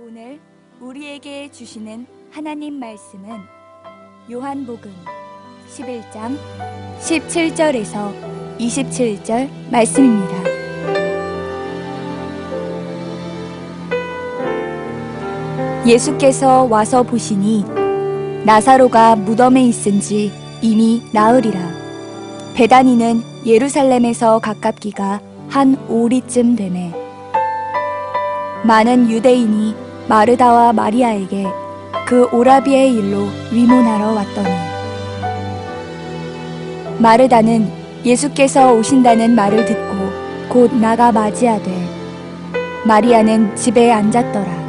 오늘 우리에게 주시는 하나님 말씀은 요한복음 11장 17절에서 27절 말씀입니다. 예수께서 와서 보시니 나사로가 무덤에 있은지 이미 나흘이라. 베다니는 예루살렘에서 가깝기가 한 오리쯤 되매 많은 유대인이 마르다와 마리아에게 그 오라비의 일로 위문하러 왔더니 마르다는 예수께서 오신다는 말을 듣고 곧 나가 맞이하되 마리아는 집에 앉았더라.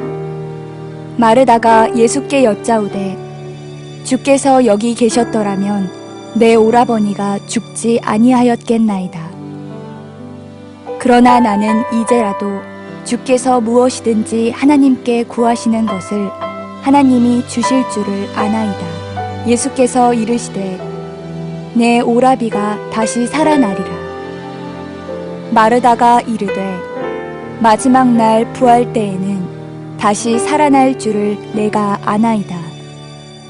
마르다가 예수께 여짜오되 주께서 여기 계셨더라면 내 오라버니가 죽지 아니하였겠나이다. 그러나 나는 이제라도 주께서 무엇이든지 하나님께 구하시는 것을 하나님이 주실 줄을 아나이다. 예수께서 이르시되 내 오라비가 다시 살아나리라. 마르다가 이르되 마지막 날 부활 때에는 다시 살아날 줄을 내가 아나이다.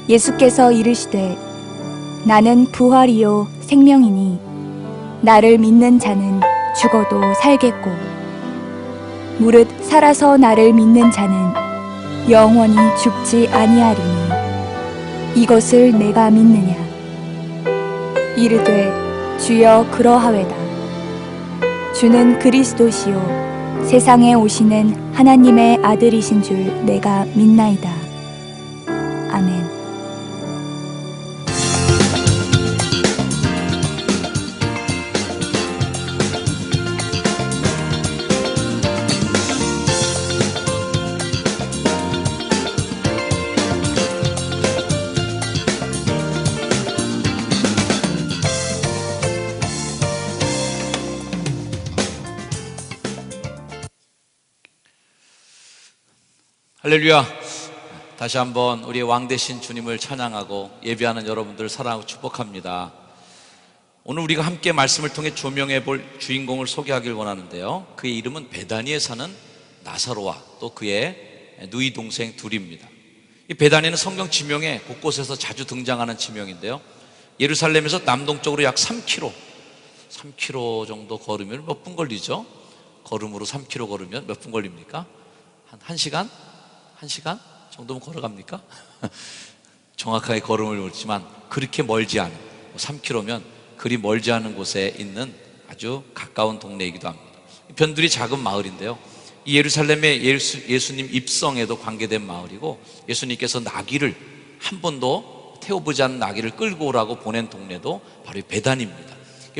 예수께서 이르시되 나는 부활이요 생명이니 나를 믿는 자는 죽어도 살겠고 무릇 살아서 나를 믿는 자는 영원히 죽지 아니하리니 이것을 내가 믿느냐. 이르되 주여 그러하외다. 주는 그리스도시요 세상에 오시는 하나님의 아들이신 줄 내가 믿나이다. 아멘. 할렐루야. 다시 한번 우리의 왕 되신 주님을 찬양하고 예배하는 여러분들을 사랑하고 축복합니다. 오늘 우리가 함께 말씀을 통해 조명해 볼 주인공을 소개하길 원하는데요, 그의 이름은 베다니에 사는 나사로와 또 그의 누이 동생 둘입니다. 이 베다니는 성경 지명에 곳곳에서 자주 등장하는 지명인데요, 예루살렘에서 남동쪽으로 약 3km 정도 걸으면 몇 분 걸리죠? 걸음으로 3km 걸으면 몇 분 걸립니까? 한 1시간? 1시간 정도면 걸어갑니까? 정확하게 걸음을 모르지만 그렇게 멀지 않은 3km면 그리 멀지 않은 곳에 있는 아주 가까운 동네이기도 합니다. 변두리 작은 마을인데요, 이 예루살렘의 예수님 입성에도 관계된 마을이고, 예수님께서 나귀를 한 번도 태워보지 않은 나귀를 끌고 오라고 보낸 동네도 바로 이 베다니입니다.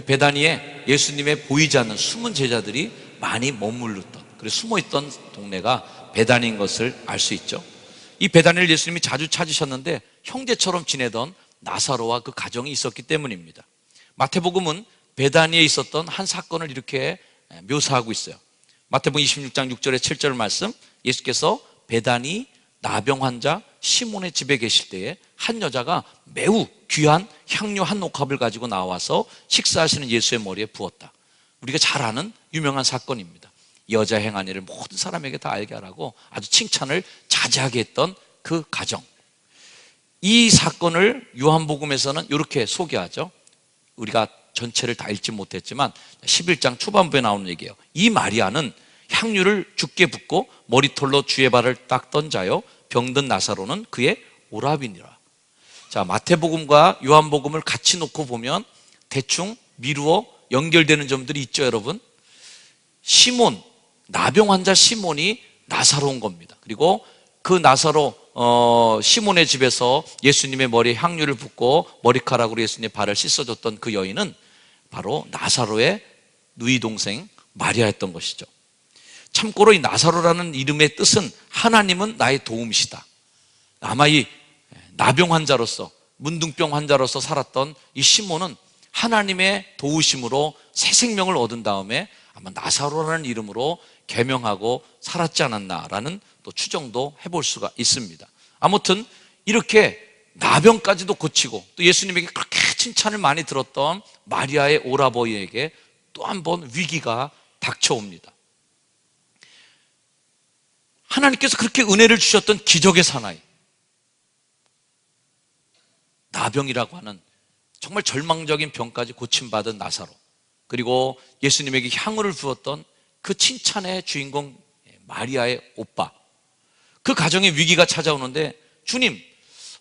베다니에 예수님의 보이지 않는 숨은 제자들이 많이 머물렀던, 그래서 숨어있던 동네가 베다니인 것을 알 수 있죠. 이 베다니를 예수님이 자주 찾으셨는데 형제처럼 지내던 나사로와 그 가정이 있었기 때문입니다. 마태복음은 베다니에 있었던 한 사건을 이렇게 묘사하고 있어요. 마태복음 26장 6절에 7절 말씀, 예수께서 베다니 나병 환자 시몬의 집에 계실 때에 한 여자가 매우 귀한 향료 한 옥합을 가지고 나와서 식사하시는 예수의 머리에 부었다. 우리가 잘 아는 유명한 사건입니다. 여자 행한 일을 모든 사람에게 다 알게 하라고 아주 칭찬을 자제하게 했던 그 가정, 이 사건을 요한복음에서는 이렇게 소개하죠. 우리가 전체를 다 읽지 못했지만 11장 초반부에 나오는 얘기예요. 이 마리아는 향유를 주께 붓고 머리털로 주의 발을 닦던 자요, 병든 나사로는 그의 오라비니라. 자, 마태복음과 요한복음을 같이 놓고 보면 대충 미루어 연결되는 점들이 있죠, 여러분. 시몬, 나병 환자 시몬이 나사로인 겁니다. 그리고 그 나사로 시몬의 집에서 예수님의 머리에 향유를 붓고 머리카락으로 예수님의 발을 씻어줬던 그 여인은 바로 나사로의 누이 동생 마리아였던 것이죠. 참고로 이 나사로라는 이름의 뜻은 하나님은 나의 도움이시다. 아마 이 나병 환자로서, 문둥병 환자로서 살았던 이 시몬은 하나님의 도우심으로 새 생명을 얻은 다음에 아마 나사로라는 이름으로 개명하고 살았지 않았나라는 또 추정도 해볼 수가 있습니다. 아무튼 이렇게 나병까지도 고치고 또 예수님에게 그렇게 칭찬을 많이 들었던 마리아의 오라버니에게 또 한 번 위기가 닥쳐옵니다. 하나님께서 그렇게 은혜를 주셨던 기적의 사나이, 나병이라고 하는 정말 절망적인 병까지 고침받은 나사로, 그리고 예수님에게 향유를 부었던 그 칭찬의 주인공 마리아의 오빠, 그 가정에 위기가 찾아오는데, 주님,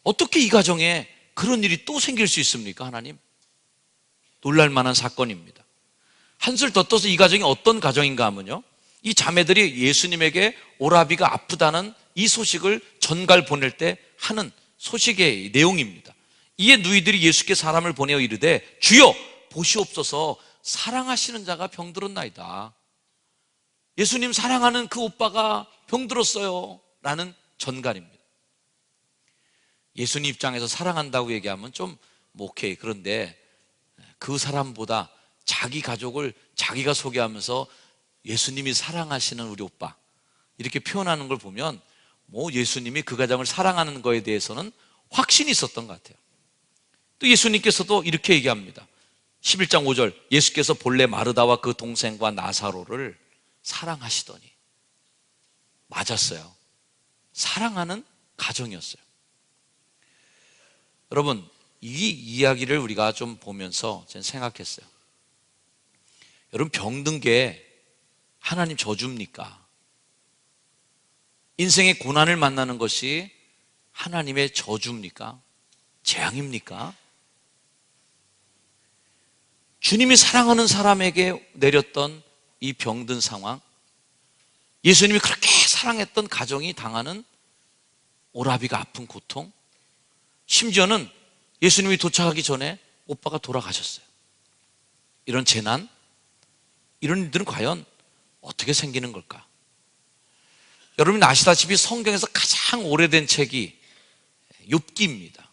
어떻게 이 가정에 그런 일이 또 생길 수 있습니까? 하나님, 놀랄만한 사건입니다. 한술 더 떠서 이 가정이 어떤 가정인가 하면요, 이 자매들이 예수님에게 오라비가 아프다는 이 소식을 전갈 보낼 때 하는 소식의 내용입니다. 이에 누이들이 예수께 사람을 보내어 이르되, 주여 보시옵소서, 사랑하시는 자가 병들었나이다. 예수님 사랑하는 그 오빠가 병들었어요 라는 전갈입니다. 예수님 입장에서 사랑한다고 얘기하면 좀 오케이. 그런데 그 사람보다 자기 가족을 자기가 소개하면서 예수님이 사랑하시는 우리 오빠, 이렇게 표현하는 걸 보면 예수님이 그 가정을 사랑하는 거에 대해서는 확신이 있었던 것 같아요. 또 예수님께서도 이렇게 얘기합니다. 11장 5절, 예수께서 본래 마르다와 그 동생과 나사로를 사랑하시더니. 맞았어요. 사랑하는 가정이었어요. 여러분, 이 이야기를 우리가 좀 보면서 저는 생각했어요. 여러분, 병든 게 하나님 저주입니까? 인생의 고난을 만나는 것이 하나님의 저주입니까? 재앙입니까? 주님이 사랑하는 사람에게 내렸던 이 병든 상황, 예수님이 그렇게 사랑했던 가정이 당하는 오라비가 아픈 고통, 심지어는 예수님이 도착하기 전에 오빠가 돌아가셨어요. 이런 재난, 이런 일들은 과연 어떻게 생기는 걸까? 여러분이 아시다시피 성경에서 가장 오래된 책이 욥기입니다.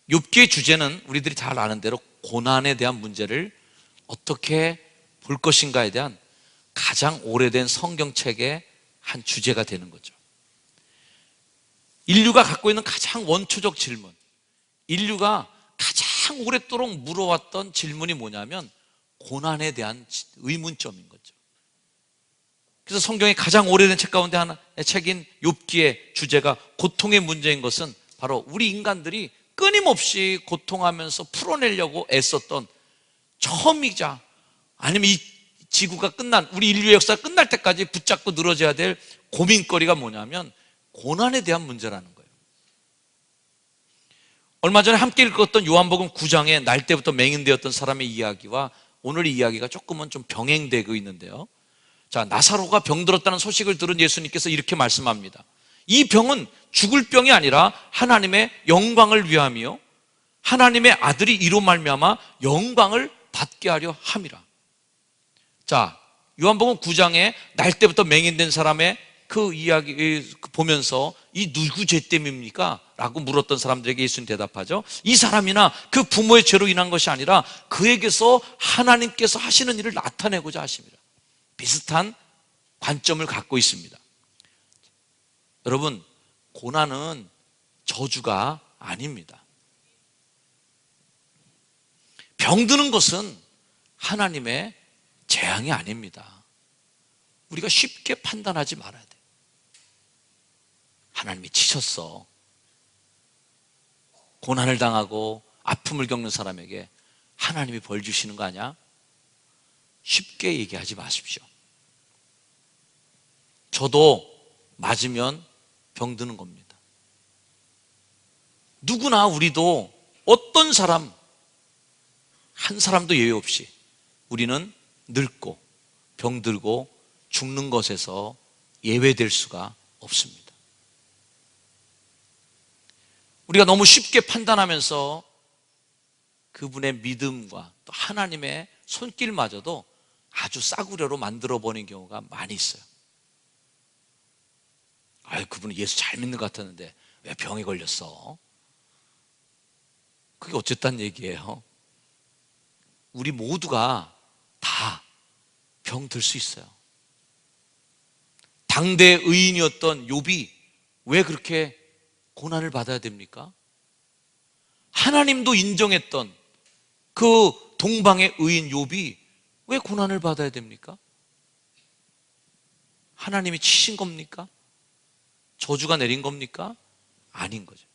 욥기의 주제는 우리들이 잘 아는 대로 고난에 대한 문제를 어떻게 볼 것인가에 대한 가장 오래된 성경책의 한 주제가 되는 거죠. 인류가 갖고 있는 가장 원초적 질문, 인류가 가장 오랫도록 물어왔던 질문이 뭐냐면 고난에 대한 의문점인 거죠. 그래서 성경의 가장 오래된 책 가운데 하나의 책인 욥기의 주제가 고통의 문제인 것은 바로 우리 인간들이 끊임없이 고통하면서 풀어내려고 애썼던, 처음이자 아니면 이 지구가 우리 인류의 역사가 끝날 때까지 붙잡고 늘어져야 될 고민거리가 뭐냐면 고난에 대한 문제라는 거예요. 얼마 전에 함께 읽었던 요한복음 9장에 날 때부터 맹인되었던 사람의 이야기와 오늘 이야기가 조금은 좀 병행되고 있는데요. 자, 나사로가 병들었다는 소식을 들은 예수님께서 이렇게 말씀합니다. 이 병은 죽을 병이 아니라 하나님의 영광을 위함이요 하나님의 아들이 이로 말미암아 영광을 받게 하려 함이라. 자, 요한복음 9장에 날 때부터 맹인된 사람의 그 이야기 보면서 이 누구 죄 때문입니까? 라고 물었던 사람들에게 예수님 대답하죠. 이 사람이나 그 부모의 죄로 인한 것이 아니라 그에게서 하나님께서 하시는 일을 나타내고자 하십니다. 비슷한 관점을 갖고 있습니다. 여러분, 고난은 저주가 아닙니다. 병드는 것은 하나님의 재앙이 아닙니다. 우리가 쉽게 판단하지 말아야 돼요. 하나님이 치셨어. 고난을 당하고 아픔을 겪는 사람에게 하나님이 벌 주시는 거 아니야? 쉽게 얘기하지 마십시오. 저도 맞으면 병드는 겁니다. 누구나 우리도 어떤 사람, 한 사람도 예외 없이 우리는 늙고 병들고 죽는 것에서 예외될 수가 없습니다. 우리가 너무 쉽게 판단하면서 그분의 믿음과 또 하나님의 손길마저도 아주 싸구려로 만들어버리는 경우가 많이 있어요. 그분은 예수 잘 믿는 것 같았는데 왜 병에 걸렸어? 그게 어쨌다는 얘기예요. 우리 모두가 다 병들 수 있어요. 당대 의인이었던 욥이 왜 그렇게 고난을 받아야 됩니까? 하나님도 인정했던 그 동방의 의인 욥이 왜 고난을 받아야 됩니까? 하나님이 치신 겁니까? 저주가 내린 겁니까? 아닌 거죠.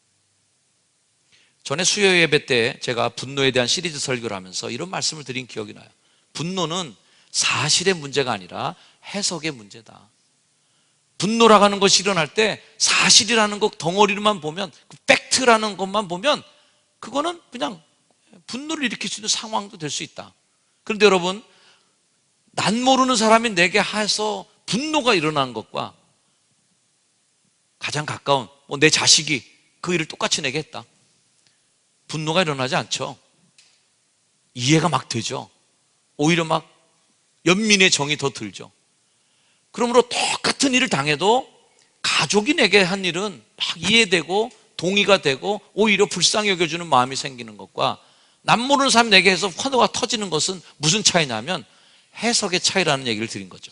전에 수요 예배 때 제가 분노에 대한 시리즈 설교를 하면서 이런 말씀을 드린 기억이 나요. 분노는 사실의 문제가 아니라 해석의 문제다. 분노라고 하는 것이 일어날 때 사실이라는 것 덩어리로만 보면, 그 팩트라는 것만 보면 그거는 그냥 분노를 일으킬 수 있는 상황도 될 수 있다. 그런데 여러분, 난 모르는 사람이 내게 해서 분노가 일어나는 것과 가장 가까운 내 자식이 그 일을 똑같이 내게 했다. 분노가 일어나지 않죠. 이해가 막 되죠. 오히려 막 연민의 정이 더 들죠. 그러므로 똑같은 일을 당해도 가족이 내게 한 일은 막 이해되고 동의가 되고 오히려 불쌍히 여겨주는 마음이 생기는 것과 남 모르는 사람이 내게 해서 환호가 터지는 것은 무슨 차이냐면 해석의 차이라는 얘기를 드린 거죠.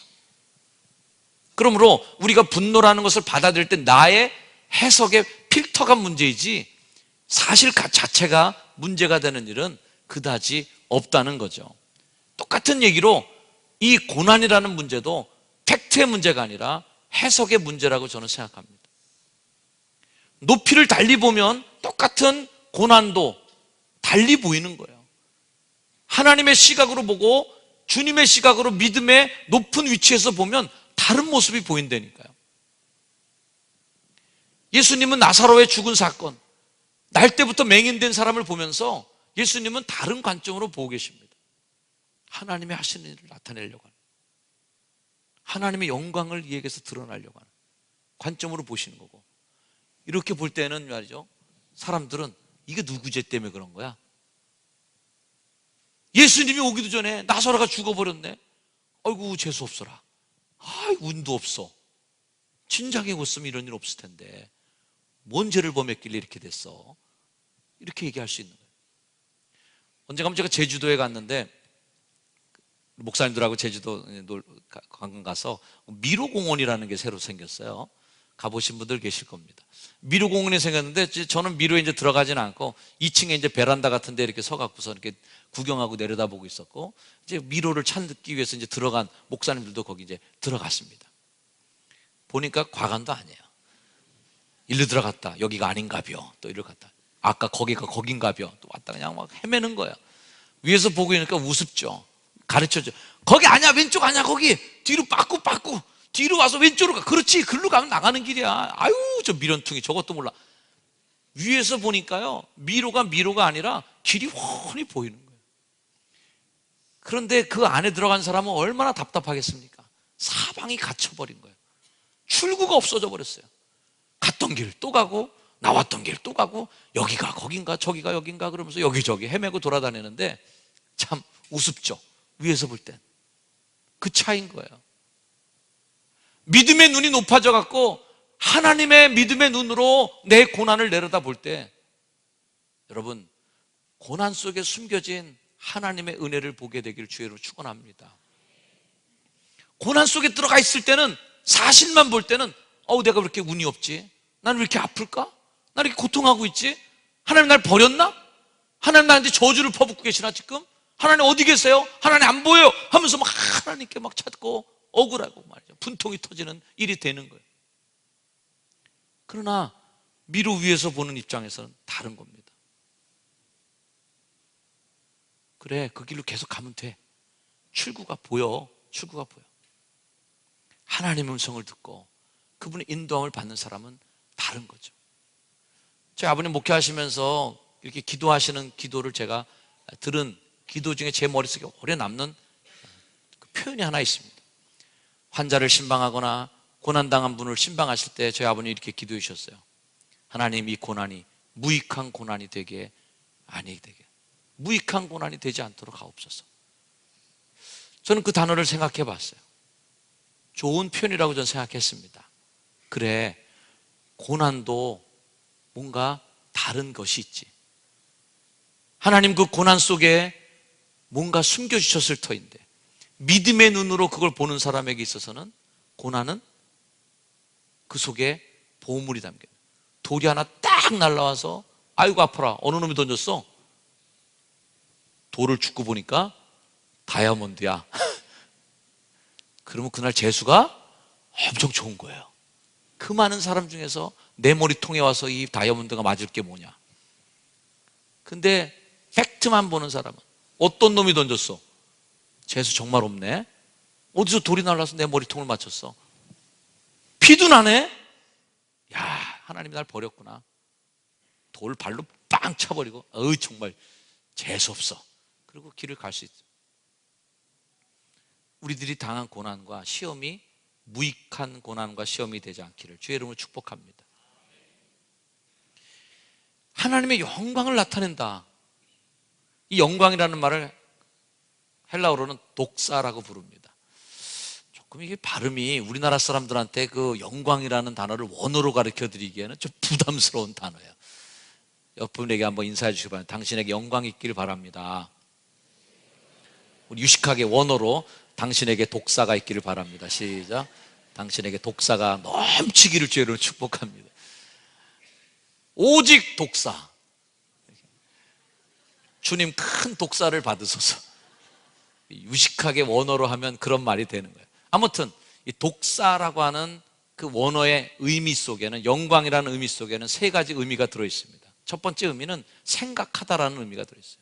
그러므로 우리가 분노라는 것을 받아들일 때 나의 해석의 필터가 문제이지 사실 자체가 문제가 되는 일은 그다지 없다는 거죠. 똑같은 얘기로 이 고난이라는 문제도 팩트의 문제가 아니라 해석의 문제라고 저는 생각합니다. 높이를 달리 보면 똑같은 고난도 달리 보이는 거예요. 하나님의 시각으로 보고 주님의 시각으로 믿음의 높은 위치에서 보면 다른 모습이 보인다니까요. 예수님은 나사로의 죽은 사건, 날 때부터 맹인된 사람을 보면서 예수님은 다른 관점으로 보고 계십니다. 하나님의 하시는 일을 나타내려고 하는, 하나님의 영광을 이에게서 드러나려고 하는 관점으로 보시는 거고, 이렇게 볼 때는 말이죠, 사람들은 이게 누구 죄 때문에 그런 거야? 예수님이 오기도 전에 나사로가 죽어버렸네. 아이고 재수 없어라. 아이고 운도 없어. 진작에 왔으면 이런 일 없을 텐데 뭔 죄를 범했길래 이렇게 됐어? 이렇게 얘기할 수 있는 거예요. 언젠가 제가 제주도에 갔는데 목사님들하고 제주도 관광 가서 미로공원이라는 게 새로 생겼어요. 가보신 분들 계실 겁니다. 미로공원이 생겼는데 저는 미로에 이제 들어가지는 않고 2층에 이제 베란다 같은 데 이렇게 서갖고서 이렇게 구경하고 내려다보고 있었고, 이제 미로를 찾기 위해서 이제 들어간 목사님들도 거기 이제 들어갔습니다. 보니까 과관도 아니에요. 일로 들어갔다. 여기가 아닌가벼. 또 이리로 갔다. 아까 거기가 거긴가벼. 또 왔다 그냥 막 헤매는 거야. 위에서 보고 있으니까 우습죠. 가르쳐줘. 거기 아니야. 왼쪽 아니야. 거기 뒤로 빠꾸 뒤로 와서 왼쪽으로 가. 그렇지. 글로 가면 나가는 길이야. 아유 저 미련퉁이 저것도 몰라. 위에서 보니까요, 미로가 아니라 길이 훤히 보이는 거예요. 그런데 그 안에 들어간 사람은 얼마나 답답하겠습니까? 사방이 갇혀버린 거예요. 출구가 없어져 버렸어요. 갔던 길 또 가고 나왔던 길 또 가고, 여기가 거긴가 저기가 여긴가 그러면서 여기저기 헤매고 돌아다니는데 참 우습죠. 위에서 볼 땐 그 차이인 거예요. 믿음의 눈이 높아져 갖고 하나님의 믿음의 눈으로 내 고난을 내려다 볼 때, 여러분 고난 속에 숨겨진 하나님의 은혜를 보게 되기를 주의로 축원합니다. 고난 속에 들어가 있을 때는, 사실만 볼 때는 내가 왜 이렇게 운이 없지? 나는 왜 이렇게 아플까? 나 이렇게 고통하고 있지? 하나님 날 버렸나? 하나님 나한테 저주를 퍼붓고 계시나 지금? 하나님 어디 계세요? 하나님 안 보여요 하면서 막 하나님께 막 찾고 억울하고 말이죠, 분통이 터지는 일이 되는 거예요. 그러나 미로 위에서 보는 입장에서는 다른 겁니다. 그래, 그 길로 계속 가면 돼. 출구가 보여. 하나님의 음성을 듣고 그분의 인도함을 받는 사람은 다른 거죠. 저희 아버님 목회하시면서 이렇게 기도하시는 기도를 제가 들은 기도 중에 제 머릿속에 오래 남는 그 표현이 하나 있습니다. 환자를 신방하거나 고난당한 분을 신방하실 때 저희 아버님이 이렇게 기도해 주셨어요. 하나님, 이 고난이 무익한 고난이 되게 아니게 되게, 무익한 고난이 되지 않도록 하옵소서. 저는 그 단어를 생각해 봤어요. 좋은 표현이라고 저는 생각했습니다. 그래, 고난도 뭔가 다른 것이 있지. 하나님 그 고난 속에 뭔가 숨겨주셨을 터인데, 믿음의 눈으로 그걸 보는 사람에게 있어서는 고난은 그 속에 보물이 담겨요. 돌이 하나 딱 날라와서 아이고 아파라, 어느 놈이 던졌어? 돌을 줍고 보니까 다이아몬드야. 그러면 그날 재수가 엄청 좋은 거예요. 그 많은 사람 중에서 내 머리통에 와서 이 다이아몬드가 맞을 게 뭐냐? 근데 팩트만 보는 사람은 어떤 놈이 던졌어? 재수 정말 없네. 어디서 돌이 날라서 내 머리통을 맞췄어? 피도 나네? 야, 하나님이 날 버렸구나. 돌 발로 빵 차버리고 정말 재수없어. 그리고 길을 갈 수 있어. 우리들이 당한 고난과 시험이 무익한 고난과 시험이 되지 않기를 주의 이름으로 축복합니다. 하나님의 영광을 나타낸다. 이 영광이라는 말을 헬라어로는 독사라고 부릅니다. 조금 이게 발음이 우리나라 사람들한테 그 영광이라는 단어를 원어로 가르쳐 드리기에는 좀 부담스러운 단어예요. 옆분에게 한번 인사해 주시기 바랍니다. 당신에게 영광이 있길 바랍니다. 우리 유식하게 원어로 당신에게 독사가 있기를 바랍니다. 시작. 당신에게 독사가 넘치기를 주로 축복합니다. 오직 독사. 주님 큰 독사를 받으소서. 유식하게 원어로 하면 그런 말이 되는 거예요. 아무튼 이 독사라고 하는 그 원어의 의미 속에는, 영광이라는 의미 속에는 세 가지 의미가 들어있습니다. 첫 번째 의미는 생각하다라는 의미가 들어있어요.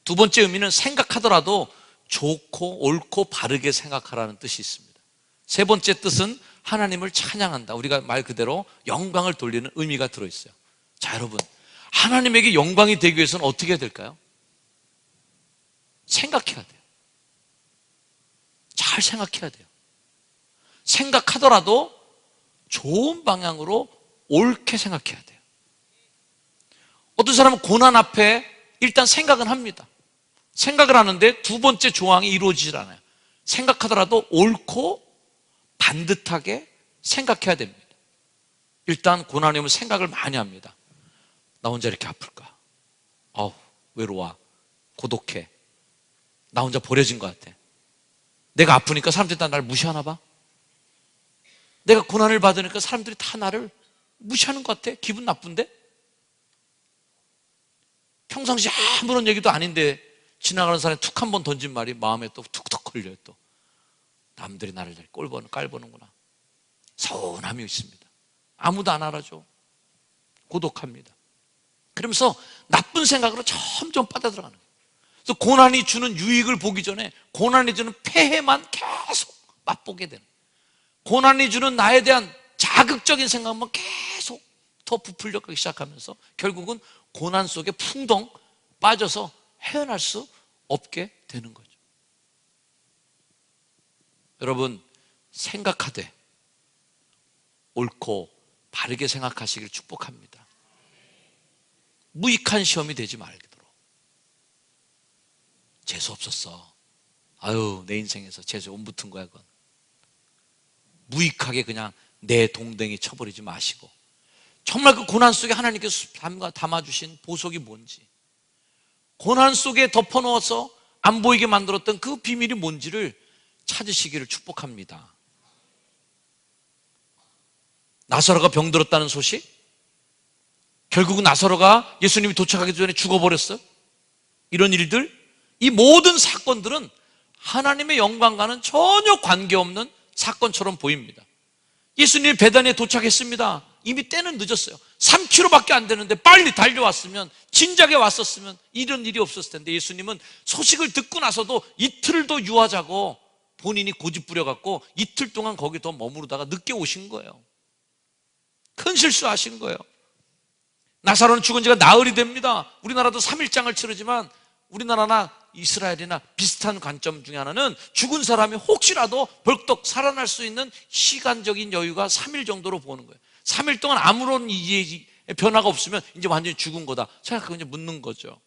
두 번째 의미는 생각하더라도 좋고 옳고 바르게 생각하라는 뜻이 있습니다. 세 번째 뜻은 하나님을 찬양한다. 우리가 말 그대로 영광을 돌리는 의미가 들어있어요. 자, 여러분, 하나님에게 영광이 되기 위해서는 어떻게 해야 될까요? 생각해야 돼요. 잘 생각해야 돼요. 생각하더라도 좋은 방향으로 옳게 생각해야 돼요. 어떤 사람은 고난 앞에 일단 생각은 합니다. 생각을 하는데 두 번째 조항이 이루어지질 않아요. 생각하더라도 옳고 반듯하게 생각해야 됩니다. 일단 고난이 오면 생각을 많이 합니다. 나 혼자 이렇게 아플까? 외로워. 고독해. 나 혼자 버려진 것 같아. 내가 아프니까 사람들이 다 나를 무시하나 봐. 내가 고난을 받으니까 사람들이 다 나를 무시하는 것 같아. 기분 나쁜데? 평상시 아무런 얘기도 아닌데 지나가는 사람이 툭 한 번 던진 말이 마음에 또 툭툭 걸려요. 또 남들이 나를 깔보는구나. 서운함이 있습니다. 아무도 안 알아줘. 고독합니다. 그러면서 나쁜 생각으로 점점 빠져들어가는 거예요. 그래서 고난이 주는 유익을 보기 전에 고난이 주는 폐해만 계속 맛보게 되는 거예요. 고난이 주는 나에 대한 자극적인 생각만 계속 더 부풀려 가기 시작하면서 결국은 고난 속에 풍덩 빠져서 헤어날 수 없게 되는 거죠. 여러분, 생각하되 옳고 바르게 생각하시길 축복합니다. 무익한 시험이 되지 말도록. 재수 없었어. 내 인생에서 재수 온 붙은 거야, 그건. 무익하게 그냥 내 동댕이 쳐버리지 마시고, 정말 그 고난 속에 하나님께서 담아주신 보석이 뭔지, 고난 속에 덮어놓아서 안 보이게 만들었던 그 비밀이 뭔지를 찾으시기를 축복합니다. 나사로가 병들었다는 소식, 결국은 나사로가 예수님이 도착하기 전에 죽어버렸어요. 이런 일들, 이 모든 사건들은 하나님의 영광과는 전혀 관계없는 사건처럼 보입니다. 예수님이 베다니에 도착했습니다. 이미 때는 늦었어요. 3km밖에 안 되는데 빨리 달려왔으면, 진작에 왔었으면 이런 일이 없었을 텐데, 예수님은 소식을 듣고 나서도 이틀을 더 유하자고 본인이 고집 부려갖고 이틀 동안 거기 더 머무르다가 늦게 오신 거예요. 큰 실수하신 거예요. 나사로는 죽은 지가 나흘이 됩니다. 우리나라도 3일장을 치르지만 우리나라나 이스라엘이나 비슷한 관점 중에 하나는 죽은 사람이 혹시라도 벌떡 살아날 수 있는 시간적인 여유가 3일 정도로 보는 거예요. 3일 동안 아무런 변화가 없으면 이제 완전히 죽은 거다 생각하고 이제 묻는 거죠.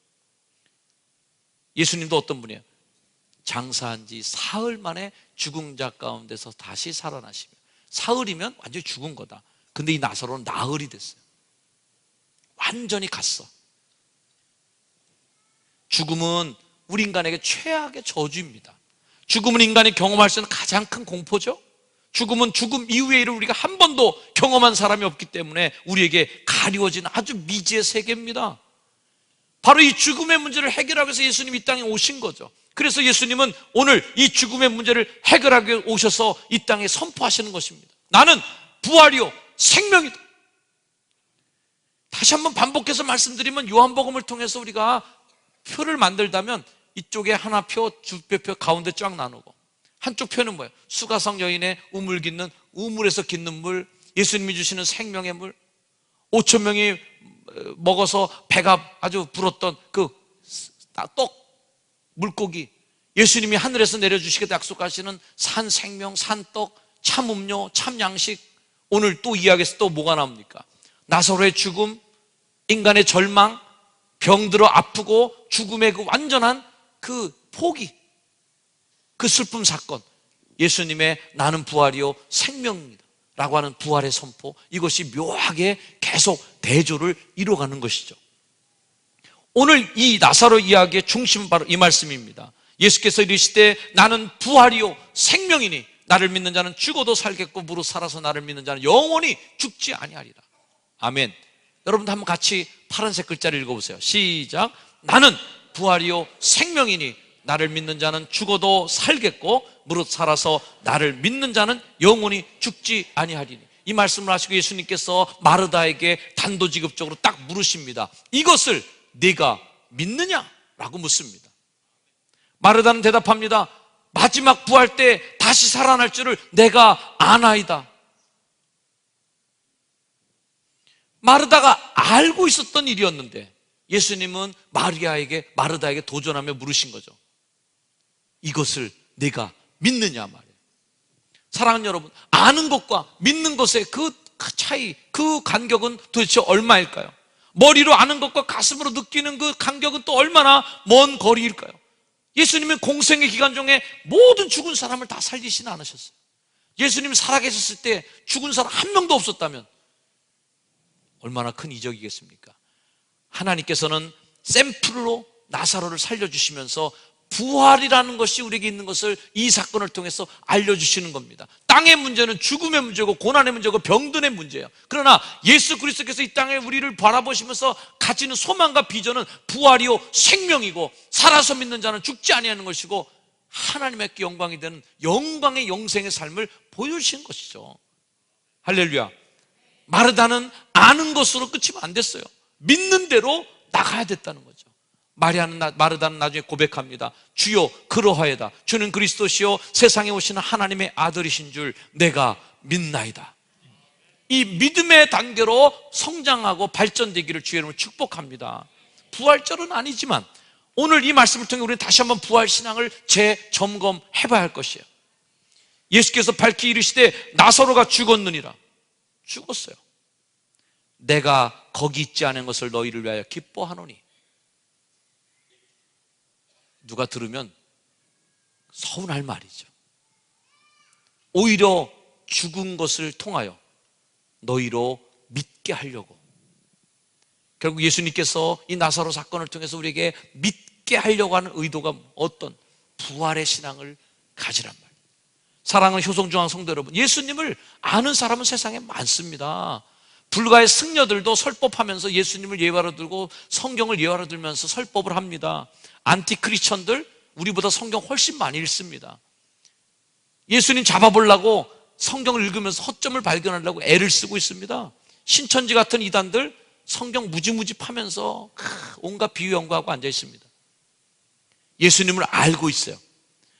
예수님도 어떤 분이에요? 장사한 지 사흘 만에 죽은 자 가운데서 다시 살아나시며, 사흘이면 완전히 죽은 거다. 근데 이 나사로는 나흘이 됐어요. 완전히 갔어. 죽음은 우리 인간에게 최악의 저주입니다. 죽음은 인간이 경험할 수 있는 가장 큰 공포죠. 죽음은 죽음 이후의 일을 우리가 한 번도 경험한 사람이 없기 때문에 우리에게 가리워진 아주 미지의 세계입니다. 바로 이 죽음의 문제를 해결하기 위해서 예수님이 이 땅에 오신 거죠. 그래서 예수님은 오늘 이 죽음의 문제를 해결하기 위해 오셔서 이 땅에 선포하시는 것입니다. 나는 부활이요 생명이다. 다시 한번 반복해서 말씀드리면, 요한복음을 통해서 우리가 표를 만들다면 이쪽에 하나 표, 두 표 가운데 쫙 나누고, 한쪽 표는 뭐예요? 수가성 여인의 우물 깃는, 우물에서 깃는 물, 예수님이 주시는 생명의 물, 5천 명이 먹어서 배가 아주 불었던 그 떡, 물고기, 예수님이 하늘에서 내려주시겠다 약속하시는 산 생명, 산떡, 참 음료, 참 양식. 오늘 또 이야기에서 또 뭐가 나옵니까? 나사로의 죽음, 인간의 절망, 병들어 아프고 죽음의 그 완전한 그 포기, 그 슬픔 사건, 예수님의 나는 부활이요 생명입니다 라고 하는 부활의 선포, 이것이 묘하게 계속 대조를 이뤄가는 것이죠. 오늘 이 나사로 이야기의 중심은 바로 이 말씀입니다. 예수께서 이르시되 나는 부활이요 생명이니 나를 믿는 자는 죽어도 살겠고 무릇 살아서 나를 믿는 자는 영원히 죽지 아니하리라. 아멘. 여러분도 한번 같이 파란색 글자를 읽어보세요. 시작. 나는 부활이요 생명이니 나를 믿는 자는 죽어도 살겠고 무릇 살아서 나를 믿는 자는 영원히 죽지 아니하리니. 이 말씀을 하시고 예수님께서 마르다에게 단도직입적으로 딱 물으십니다. 이것을 네가 믿느냐? 라고 묻습니다. 마르다는 대답합니다. 마지막 부활 때 다시 살아날 줄을 내가 아나이다. 마르다가 알고 있었던 일이었는데 예수님은 마르다에게 도전하며 물으신 거죠. 이것을 네가 믿느냐 말이에요. 사랑하는 여러분, 아는 것과 믿는 것의 그 차이, 그 간격은 도대체 얼마일까요? 머리로 아는 것과 가슴으로 느끼는 그 간격은 또 얼마나 먼 거리일까요? 예수님은 공생의 기간 중에 모든 죽은 사람을 다 살리시는 않으셨어요. 예수님이 살아계셨을 때 죽은 사람 한 명도 없었다면 얼마나 큰 이적이겠습니까? 하나님께서는 샘플로 나사로를 살려주시면서 부활이라는 것이 우리에게 있는 것을 이 사건을 통해서 알려주시는 겁니다. 땅의 문제는 죽음의 문제고 고난의 문제고 병든의 문제예요. 그러나 예수 그리스도께서 이 땅에 우리를 바라보시면서 가지는 소망과 비전은 부활이요 생명이고 살아서 믿는 자는 죽지 아니하는 것이고 하나님께 영광이 되는 영광의 영생의 삶을 보여주신 것이죠. 할렐루야. 마르다는 아는 것으로 끝이면 안 됐어요. 믿는 대로 나가야 됐다는 거죠. 마르다는 나중에 고백합니다. 주여 그러하여다. 주는 그리스도시요 세상에 오시는 하나님의 아들이신 줄 내가 믿나이다. 이 믿음의 단계로 성장하고 발전되기를 주의 이름으로 축복합니다. 부활절은 아니지만 오늘 이 말씀을 통해 우리는 다시 한번 부활신앙을 재점검해 봐야 할 것이에요. 예수께서 밝히 이르시되 나사로가 죽었느니라. 죽었어요. 내가 거기 있지 않은 것을 너희를 위하여 기뻐하노니. 누가 들으면 서운할 말이죠. 오히려 죽은 것을 통하여 너희로 믿게 하려고. 결국 예수님께서 이 나사로 사건을 통해서 우리에게 믿게 하려고 하는 의도가 어떤 부활의 신앙을 가지란 말이에요. 사랑하는 효성중앙 성도 여러분, 예수님을 아는 사람은 세상에 많습니다. 불가의 승려들도 설법하면서 예수님을 예화로 들고 성경을 예화로 들면서 설법을 합니다. 안티크리스천들 우리보다 성경 훨씬 많이 읽습니다. 예수님 잡아보려고 성경을 읽으면서 허점을 발견하려고 애를 쓰고 있습니다. 신천지 같은 이단들 성경 무지무지 파면서 온갖 비유 연구하고 앉아 있습니다. 예수님을 알고 있어요.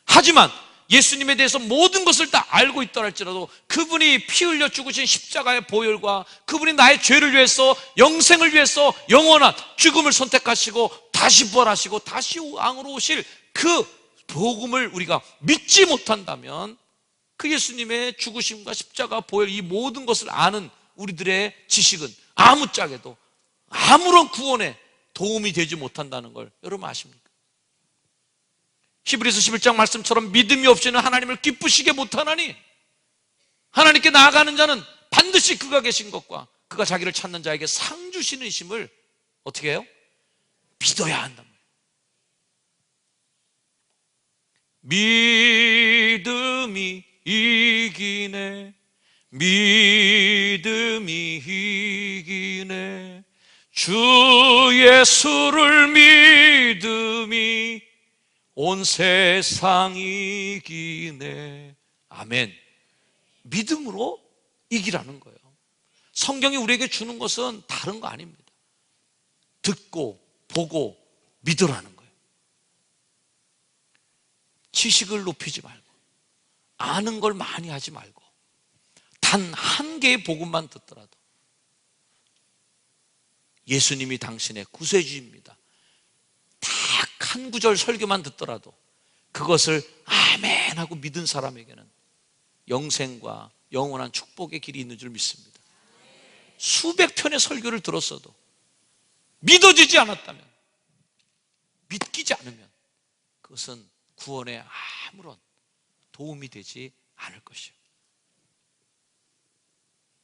하지만 예수님에 대해서 모든 것을 다 알고 있다 할지라도 그분이 피 흘려 죽으신 십자가의 보혈과 그분이 나의 죄를 위해서 영생을 위해서 영원한 죽음을 선택하시고 다시 부활하시고 다시 왕으로 오실 그 복음을 우리가 믿지 못한다면 그 예수님의 죽으심과 십자가 보혈 이 모든 것을 아는 우리들의 지식은 아무짝에도 아무런 구원에 도움이 되지 못한다는 걸 여러분 아십니까? 히브리서 11장 말씀처럼 믿음이 없이는 하나님을 기쁘시게 못하나니 하나님께 나아가는 자는 반드시 그가 계신 것과 그가 자기를 찾는 자에게 상 주시는 이심을 어떻게 해요? 믿어야 한단 말이에요. 믿음이 이기네, 믿음이 이기네, 주 예수를 믿음이 온 세상 이기네. 아멘. 믿음으로 이기라는 거예요. 성경이 우리에게 주는 것은 다른 거 아닙니다. 듣고 보고 믿으라는 거예요. 지식을 높이지 말고 아는 걸 많이 하지 말고 단 한 개의 복음만 듣더라도 예수님이 당신의 구세주입니다. 딱 한 구절 설교만 듣더라도 그것을 아멘 하고 믿은 사람에게는 영생과 영원한 축복의 길이 있는 줄 믿습니다. 수백 편의 설교를 들었어도 믿어지지 않았다면, 믿기지 않으면 그것은 구원에 아무런 도움이 되지 않을 것이요.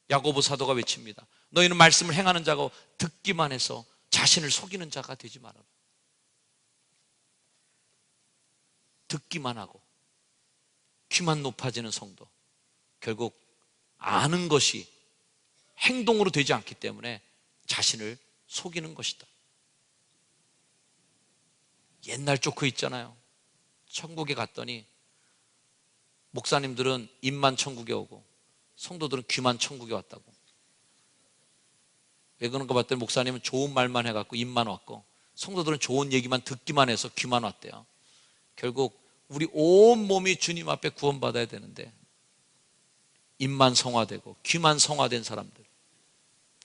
야고보 사도가 외칩니다. 너희는 말씀을 행하는 자고 듣기만 해서 자신을 속이는 자가 되지 말아라. 듣기만 하고 귀만 높아지는 성도, 결국 아는 것이 행동으로 되지 않기 때문에 자신을 속이는 것이다. 옛날 조크 있잖아요. 천국에 갔더니 목사님들은 입만 천국에 오고 성도들은 귀만 천국에 왔다고. 왜 그런가 봤더니 목사님은 좋은 말만 해갖고 입만 왔고 성도들은 좋은 얘기만 듣기만 해서 귀만 왔대요. 결국 우리 온 몸이 주님 앞에 구원받아야 되는데 입만 성화되고 귀만 성화된 사람들,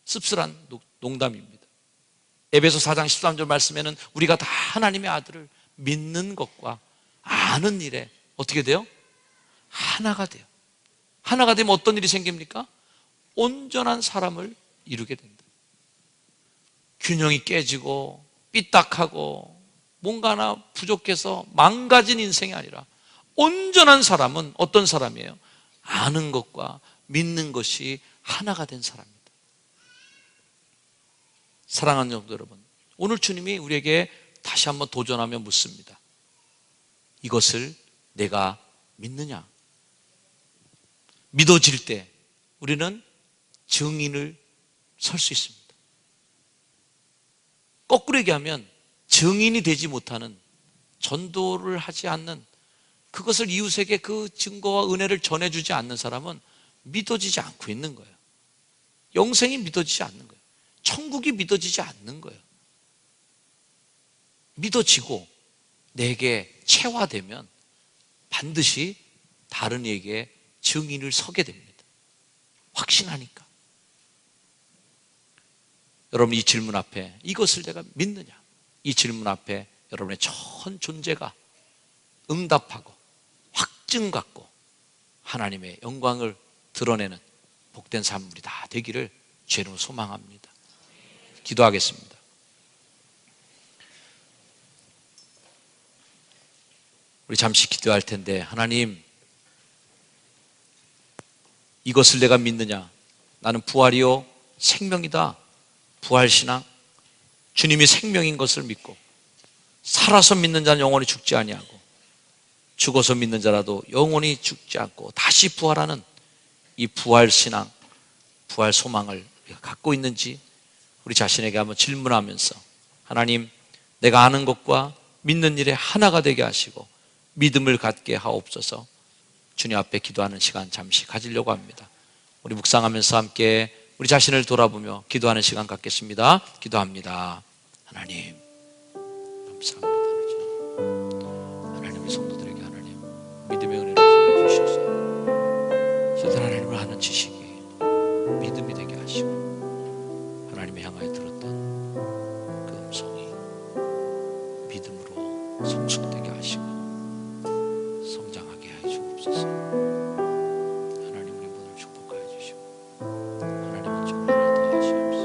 씁쓸한 농담입니다. 에베소 4장 13절 말씀에는 우리가 다 하나님의 아들을 믿는 것과 아는 일에 어떻게 돼요? 하나가 돼요. 하나가 되면 어떤 일이 생깁니까? 온전한 사람을 이루게 된다. 균형이 깨지고 삐딱하고 뭔가 하나 부족해서 망가진 인생이 아니라 온전한 사람은 어떤 사람이에요? 아는 것과 믿는 것이 하나가 된 사람입니다. 사랑하는 성도 여러분, 오늘 주님이 우리에게 다시 한번 도전하며 묻습니다. 이것을 내가 믿느냐? 믿어질 때 우리는 증인을 설 수 있습니다. 거꾸로 얘기하면 증인이 되지 못하는, 전도를 하지 않는, 그것을 이웃에게 그 증거와 은혜를 전해주지 않는 사람은 믿어지지 않고 있는 거예요. 영생이 믿어지지 않는 거예요. 천국이 믿어지지 않는 거예요. 믿어지고 내게 체화되면 반드시 다른 이에게 증인을 서게 됩니다. 확신하니까. 여러분, 이 질문 앞에 이것을 내가 믿느냐? 이 질문 앞에 여러분의 전 존재가 응답하고 확증 갖고 하나님의 영광을 드러내는 복된 삶이 다 되기를 주로 소망합니다. 기도하겠습니다. 우리 잠시 기도할 텐데, 하나님, 이것을 내가 믿느냐? 나는 부활이요 생명이다. 부활신앙, 주님이 생명인 것을 믿고 살아서 믿는 자는 영원히 죽지 아니하고 죽어서 믿는 자라도 영원히 죽지 않고 다시 부활하는 이 부활신앙, 부활 소망을 우리가 갖고 있는지 우리 자신에게 한번 질문하면서, 하나님, 내가 아는 것과 믿는 일에 하나가 되게 하시고 믿음을 갖게 하옵소서. 주님 앞에 기도하는 시간 잠시 가지려고 합니다. 우리 묵상하면서 함께 우리 자신을 돌아보며 기도하는 시간 갖겠습니다. 기도합니다. 하나님, 감사합니다. 하나님의 성도들에게 하나님 믿음의 은혜를 부어주셔서 저들 하나님을 아는 지식이 믿음이 되게 하시고 하나님의 향하여 들었던 그 음성이 믿음으로 성숙되게 하시고 성장하게 해 주옵소서. 하나님, 우리 모두를 축복하여 주시고 하나님은 좀 하나 더 하시옵소서.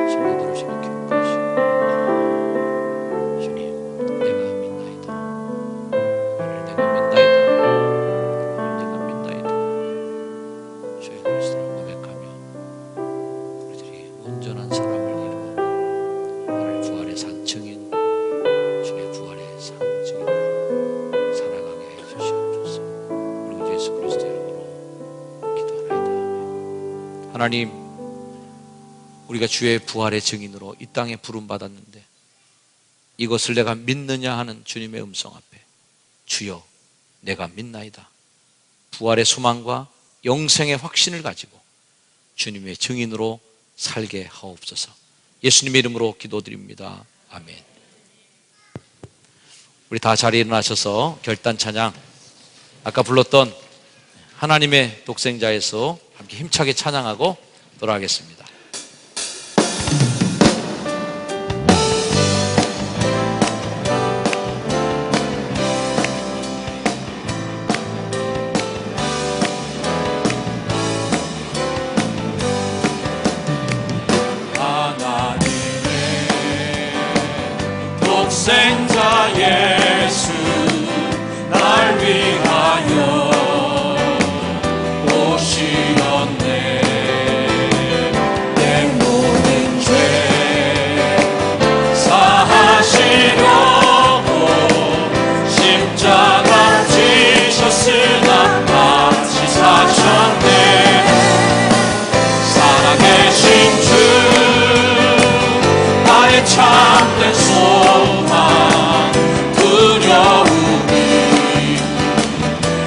성도들을 주님 기뻐하시고 주님, 내가 믿나이다. 하나님, 내가 믿나이다. 하나님, 내가 믿나이다. 주의 그리스도를 고백하며 우리들이 온전한 사람을 이루어 하나님 부활의 산 증인, 주의 부활의 산 증인으로 살아가게 해 주시옵소서. 우리 주 예수 그리스도 이름으로 기도하나이다. 하나님, 우리가 주의 부활의 증인으로 이 땅에 부름받았는데 이것을 내가 믿느냐 하는 주님의 음성 앞에, 주여, 내가 믿나이다. 부활의 소망과 영생의 확신을 가지고 주님의 증인으로 살게 하옵소서. 예수님의 이름으로 기도드립니다. 아멘. 우리 다 자리에 일어나셔서 결단 찬양, 아까 불렀던 하나님의 독생자에서 함께 힘차게 찬양하고 돌아가겠습니다. 독생자 예수 날 위하여 오시었네. 내 모든 죄 사하시려고 십자가 지셨으나 같이 사셨네. 살아계신 주 나의 참된 소망 두려움이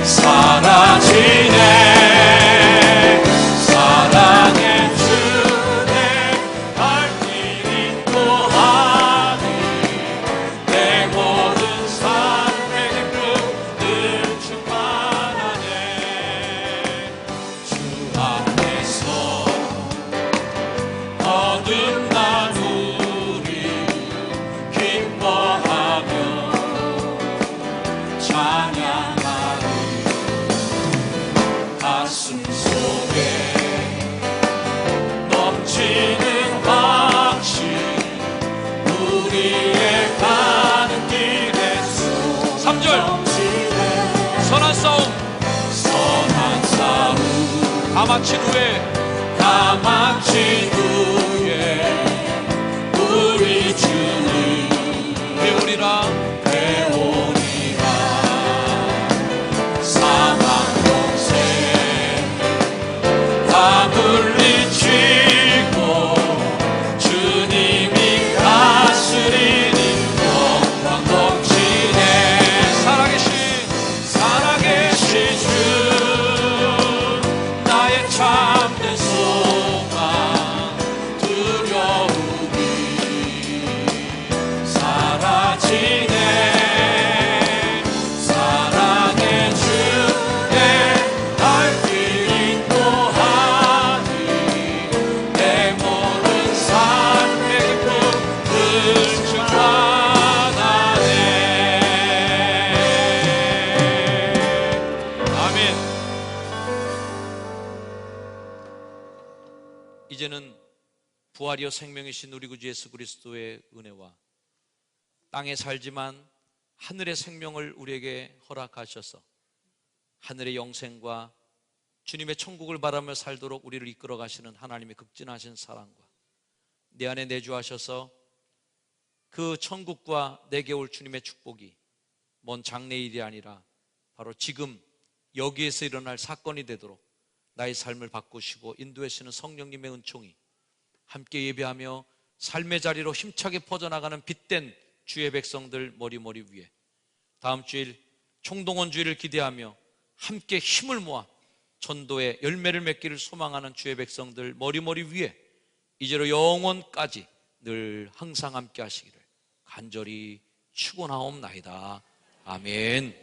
사라지네. 사랑의 주내 갈 길 인도하니 내 모든 삶의 늘 충만하네. 주 앞에서 얻은 나누리 기뻐하며 찬양하리. 가슴 속에 넘치는 확신 우리의 가는 길에서 3절 선한 싸움 선한 싸움 다 마친 후에 다 마친 후에 우리 주를 배우리라. 배우리라. 사망 공세 다 물리치고 주님이 다스리니 영광 넘치네. 살아계신 주 나의 참된 소망 두려움이 사라지네. 사랑의 주내 날 길 인도하니 내 모든 삶의 기쁨 늘 충만하네. 아멘. 이제는 부활이요 생명이신 우리 구주 예수 그리스도의 은혜와 땅에 살지만 하늘의 생명을 우리에게 허락하셔서 하늘의 영생과 주님의 천국을 바라며 살도록 우리를 이끌어 가시는 하나님의 극진하신 사랑과 내 안에 내주하셔서 그 천국과 내게 올 주님의 축복이 먼 장래일이 아니라 바로 지금 여기에서 일어날 사건이 되도록 나의 삶을 바꾸시고 인도하시는 성령님의 은총이 함께 예배하며 삶의 자리로 힘차게 퍼져나가는 빛된 주의 백성들 머리머리 위에 다음 주일 총동원 주일을 기대하며 함께 힘을 모아 전도의 열매를 맺기를 소망하는 주의 백성들 머리머리 위에 이제로 영원까지 늘 항상 함께 하시기를 간절히 축원하옵나이다. 아멘.